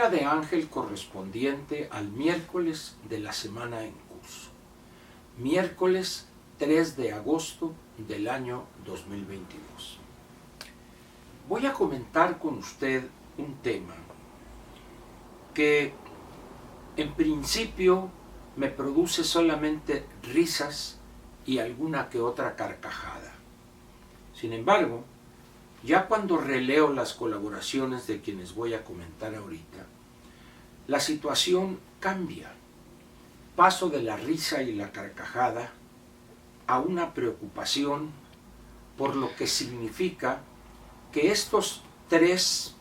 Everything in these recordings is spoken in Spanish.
lectura de Ángel correspondiente al miércoles de la semana en curso. Miércoles 3 de agosto del año 2022. Voy a comentar con usted un tema que en principio me produce solamente risas y alguna que otra carcajada. Sin embargo, ya cuando releo las colaboraciones de quienes voy a comentar ahorita, la situación cambia. Paso de la risa y la carcajada a una preocupación por lo que significa que estos tres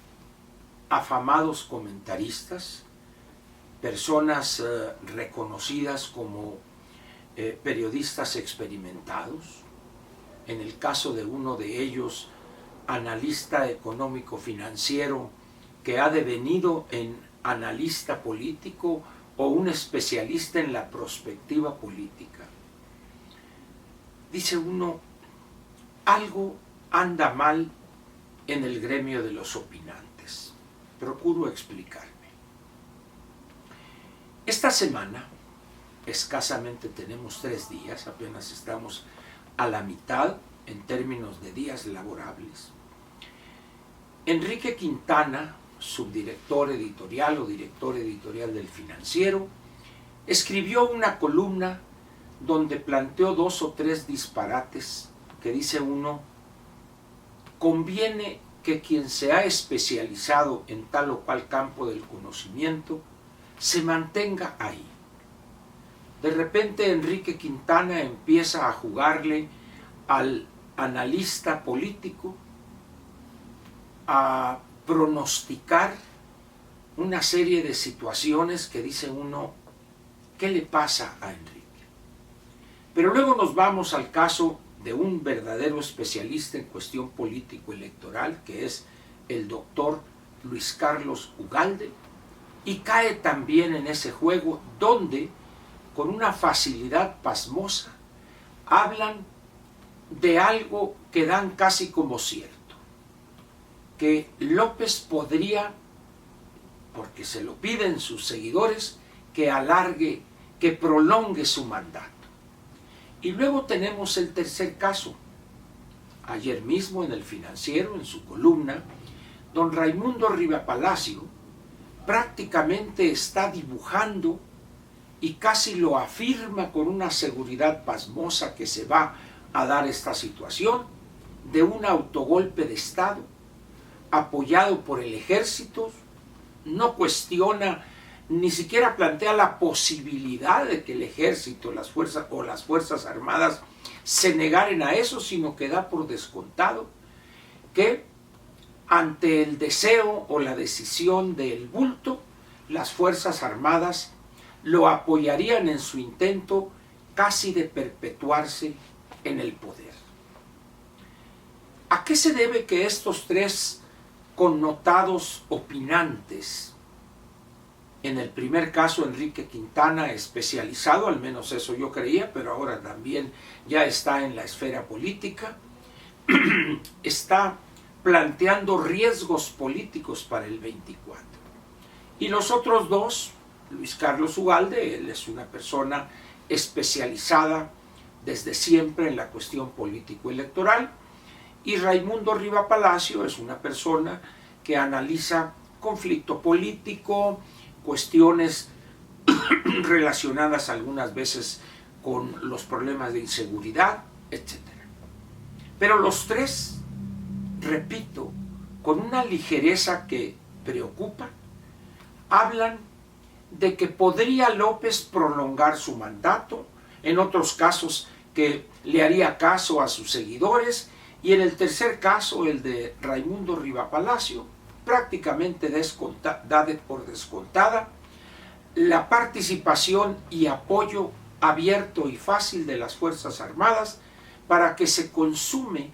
afamados comentaristas, personas reconocidas como periodistas experimentados, en el caso de uno de ellos, analista económico financiero que ha devenido en analista político o un especialista en la prospectiva política. Dice uno, algo anda mal en el gremio de los opinantes. Procuro explicarme. Esta semana, escasamente tenemos 3 días, apenas estamos a la mitad en términos de días laborables. Enrique Quintana, subdirector editorial o director editorial del Financiero, escribió una columna donde planteó 2 o 3 disparates que dice uno, conviene que quien se ha especializado en tal o cual campo del conocimiento se mantenga ahí. De repente Enrique Quintana empieza a jugarle al analista político, a pronosticar una serie de situaciones que dice uno, ¿qué le pasa a Enrique? Pero luego nos vamos al caso de un verdadero especialista en cuestión político-electoral, que es el doctor Luis Carlos Ugalde, y cae también en ese juego donde, con una facilidad pasmosa, hablan de algo que dan casi como cierto, que López podría, porque se lo piden sus seguidores, que alargue, que prolongue su mandato. Y luego tenemos el tercer caso. Ayer mismo en el Financiero, en su columna, don Raimundo Rivapalacio prácticamente está dibujando y casi lo afirma con una seguridad pasmosa que se va a dar esta situación de un autogolpe de Estado apoyado por el ejército. No cuestiona, ni siquiera plantea la posibilidad de que el ejército, las fuerzas armadas se negaren a eso, sino que da por descontado que ante el deseo o la decisión del bulto, las fuerzas armadas lo apoyarían en su intento casi de perpetuarse en el poder. ¿A qué se debe que estos 3 connotados opinantes, en el primer caso Enrique Quintana, especializado, al menos eso yo creía, pero ahora también ya está en la esfera política, está planteando riesgos políticos para el 24? Y los otros 2, Luis Carlos Ugalde, él es una persona especializada desde siempre en la cuestión político-electoral, y Raimundo Rivapalacio es una persona que analiza conflicto político, cuestiones relacionadas algunas veces con los problemas de inseguridad, etc. Pero los 3, repito, con una ligereza que preocupa, hablan de que podría López prolongar su mandato, en otros casos que le haría caso a sus seguidores, y en el tercer caso, el de Raimundo Rivapalacio, prácticamente da por descontada la participación y apoyo abierto y fácil de las Fuerzas Armadas para que se consume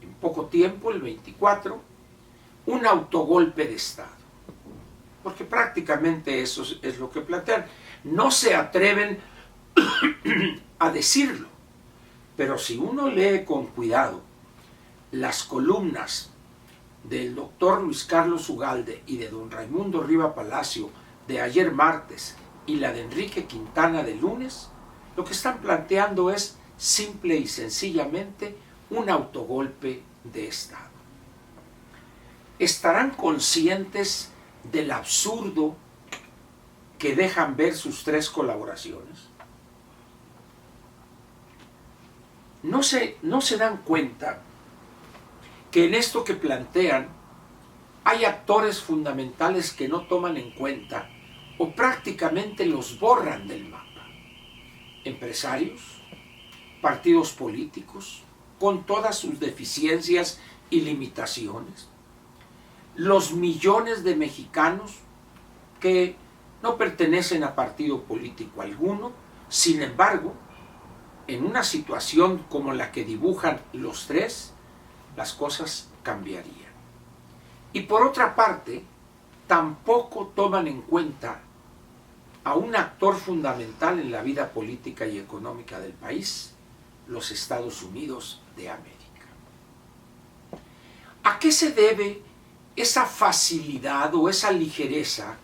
en poco tiempo, el 24, un autogolpe de Estado. Porque prácticamente eso es lo que plantean. No se atreven a decirlo, pero si uno lee con cuidado las columnas del doctor Luis Carlos Ugalde y de don Raimundo Riva Palacio de ayer martes y la de Enrique Quintana de lunes, lo que están planteando es simple y sencillamente un autogolpe de Estado. ¿Estarán conscientes del absurdo que dejan ver sus tres colaboraciones? No se dan cuenta que en esto que plantean hay actores fundamentales que no toman en cuenta o prácticamente los borran del mapa. Empresarios, partidos políticos, con todas sus deficiencias y limitaciones, los millones de mexicanos que no pertenecen a partido político alguno, sin embargo, en una situación como la que dibujan los tres, las cosas cambiarían. Y por otra parte, tampoco toman en cuenta a un actor fundamental en la vida política y económica del país, los Estados Unidos de América. ¿A qué se debe esa facilidad o esa ligereza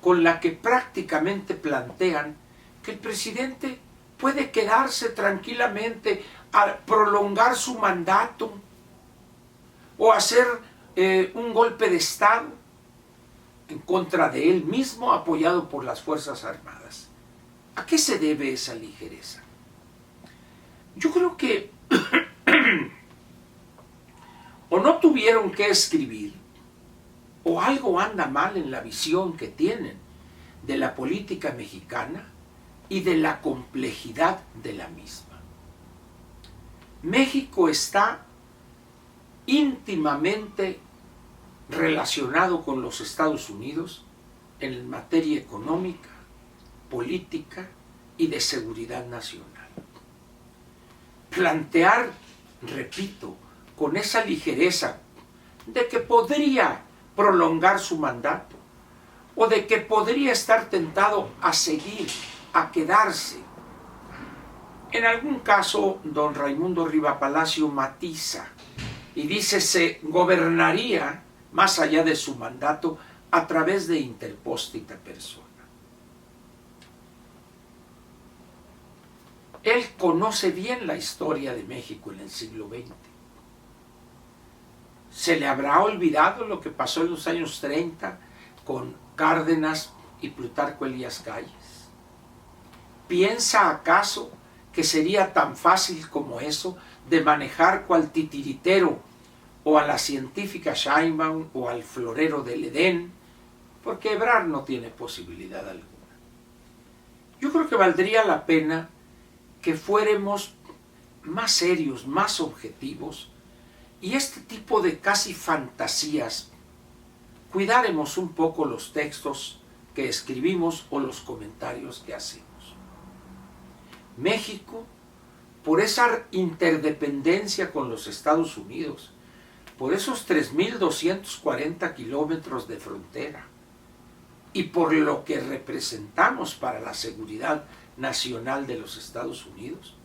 con la que prácticamente plantean que el presidente puede quedarse tranquilamente a prolongar su mandato o hacer un golpe de Estado en contra de él mismo, apoyado por las Fuerzas Armadas? ¿A qué se debe esa ligereza? Yo creo que o no tuvieron que escribir, o algo anda mal en la visión que tienen de la política mexicana y de la complejidad de la misma. México está íntimamente relacionado con los Estados Unidos en materia económica, política y de seguridad nacional. Plantear, repito, con esa ligereza de que podría prolongar su mandato o de que podría estar tentado a seguir, a quedarse. En algún caso, don Raimundo Riva Palacio matiza y dice se gobernaría más allá de su mandato a través de interpóstita persona. Él conoce bien la historia de México en el siglo XX. ¿Se le habrá olvidado lo que pasó en los años 30 con Cárdenas y Plutarco Elías Calles? ¿Piensa acaso que sería tan fácil como eso de manejar cual titiritero o a la científica Sheinbaum o al florero del Edén? Porque Ebrard no tiene posibilidad alguna. Yo creo que valdría la pena que fuéramos más serios, más objetivos, y este tipo de casi fantasías, cuidáremos un poco los textos que escribimos o los comentarios que hacemos. México, por esa interdependencia con los Estados Unidos, por esos 3.240 kilómetros de frontera y por lo que representamos para la seguridad nacional de los Estados Unidos,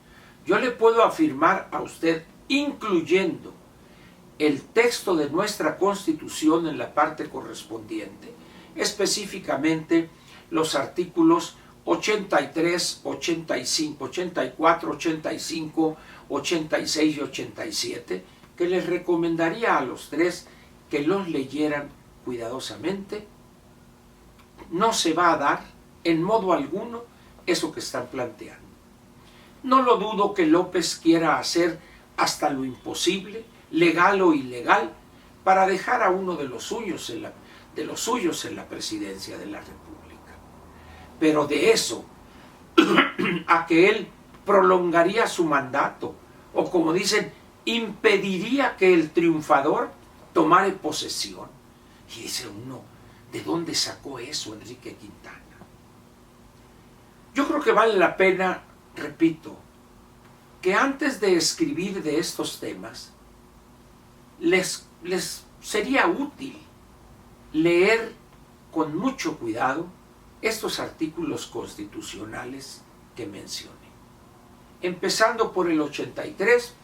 yo le puedo afirmar a usted, incluyendo el texto de nuestra Constitución en la parte correspondiente, específicamente los artículos 83, 85, 84, 85, 86 y 87, que les recomendaría a los tres que los leyeran cuidadosamente. No se va a dar en modo alguno eso que están planteando. No lo dudo que López quiera hacer hasta lo imposible, legal o ilegal, para dejar a uno de los suyos en la presidencia de la República. Pero de eso a que él prolongaría su mandato, o como dicen, impediría que el triunfador tomara posesión. Y dice uno, ¿de dónde sacó eso Enrique Quintana? Yo creo que vale la pena, repito, que antes de escribir de estos temas, les sería útil leer con mucho cuidado estos artículos constitucionales que mencioné, empezando por el 83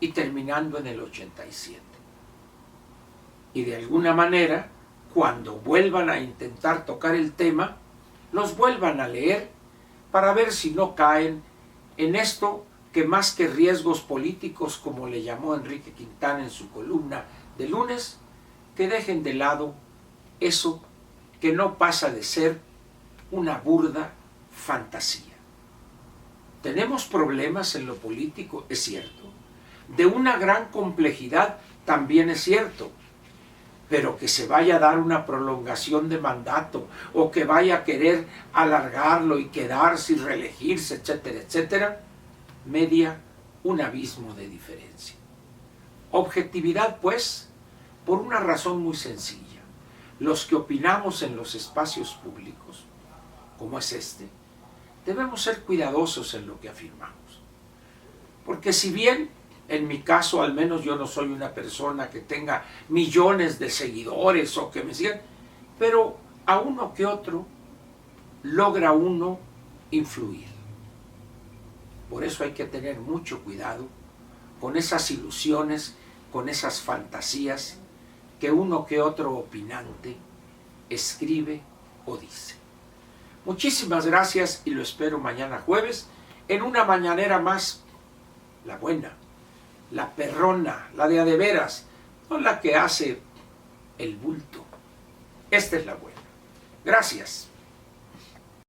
y terminando en el 87. y de alguna manera, cuando vuelvan a intentar tocar el tema, los vuelvan a leer para ver si no caen en esto que más que riesgos políticos, como le llamó Enrique Quintana en su columna de lunes, que dejen de lado eso que no pasa de ser una burda fantasía. Tenemos problemas en lo político, es cierto, de una gran complejidad también es cierto, pero que se vaya a dar una prolongación de mandato o que vaya a querer alargarlo y quedarse y reelegirse, etcétera, etcétera, media un abismo de diferencia. Objetividad, pues, por una razón muy sencilla. Los que opinamos en los espacios públicos, como es este, debemos ser cuidadosos en lo que afirmamos. Porque si bien, en mi caso, al menos yo no soy una persona que tenga millones de seguidores o que me sigan, pero a uno que otro logra uno influir. Por eso hay que tener mucho cuidado con esas ilusiones, con esas fantasías que uno que otro opinante escribe o dice. Muchísimas gracias y lo espero mañana jueves en una mañanera más, la buena, la perrona, la de a de veras, no la que hace el bulto. Esta es la buena. Gracias.